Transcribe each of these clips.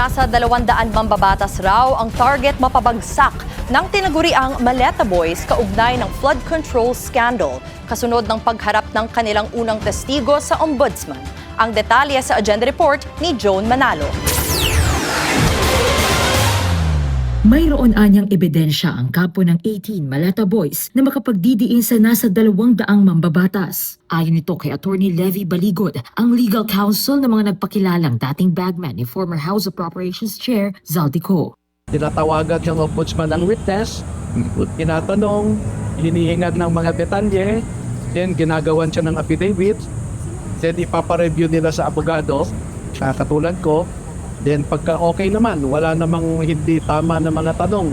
Nasa 200 mambabatas raw ang target mapabagsak ng tinaguriang Maleta Boys kaugnay ng flood control scandal, kasunod ng pagharap ng kanilang unang testigo sa Ombudsman. Ang detalye sa agenda report ni Joan Manalo. Mayroon anyang ebidensya ang kampo ng 18 Maleta Boys na makapagdidiin sa nasa 200 mambabatas. Ayon nito kay Attorney Levy Baligod, ang legal counsel ng mga nagpakilalang dating bagman ni former House of Appropriations Chair Zaldico. Tinatawagan ng ombudsman ng witness, tinatanong, hinihingan ng mga detalye, then ginagawan siya ng affidavit, then ipapareview nila sa abogado, katulad ko. Then pagka okay naman, wala namang hindi tama na mga tanong,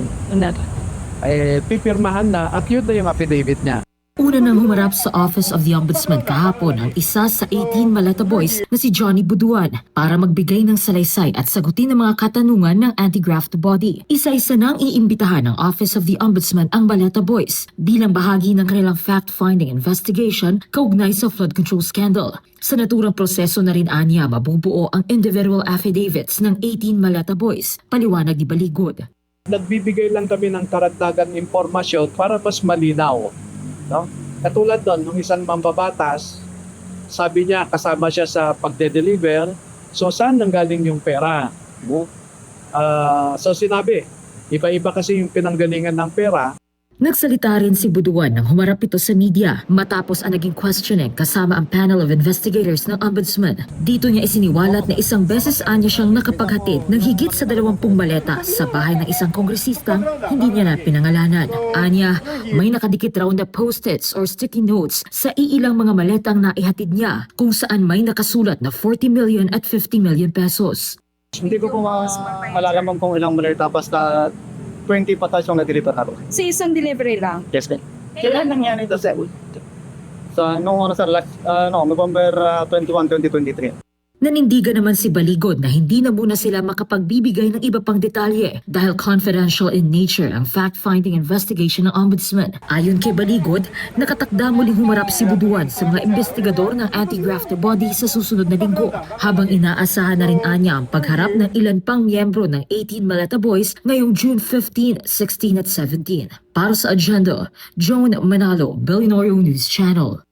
pipirmahan na at yun na yung affidavit niya. Una nang humarap sa Office of the Ombudsman kahapon ang isa sa 18 Maleta Boys na si Johnny Buduan para magbigay ng salaysay at sagutin ang mga katanungan ng anti-graft body. Isa-isa nang iimbitahan ng Office of the Ombudsman ang Maleta Boys bilang bahagi ng kanilang fact-finding investigation kaugnay sa flood control scandal. Sa naturang proseso na rin anya mabubuo ang individual affidavits ng 18 Maleta Boys, paliwanag ni Baligod. Nagbibigay lang kami ng karagdagang impormasyon para mas malinaw. No? Katulad doon, nung isang mambabatas, sabi niya kasama siya sa pagde-deliver, so saan nanggaling yung pera? So sinabi, iba-iba kasi yung pinanggalingan ng pera. Nagsalita rin si Buduan nang humarap ito sa media matapos ang naging questioning kasama ang panel of investigators ng Ombudsman. Dito niya isiniwalat na isang beses anya siyang nakapaghatid ng higit sa 20 maleta sa bahay ng isang kongresistang hindi niya na pinangalanan. Anya, may nakadikit raw na post-its or sticky notes sa iilang mga maletang naihatid niya kung saan may nakasulat na 40 million at 50 million pesos. Hindi ko po malalaman kung ilang maleta basta 20 patas yung na-deliver ako. Sa isang delivery lang? Yes, ma'am. Kailan nangyari ito, sir? Sa noong oras, November 21, 2023. Nanindigan naman si Baligod na hindi na muna sila makapagbibigay ng iba pang detalye dahil confidential in nature ang fact-finding investigation ng Ombudsman. Ayon kay Baligod, nakatakda muling humarap si Buduan sa mga investigador ng anti-graft body sa susunod na linggo, habang inaasahan na rin anya ang pagharap ng ilan pang miyembro ng 18 Maleta Boys ngayong June 15, 16 at 17. Para sa agenda, Joan Manalo, Billionaire News Channel.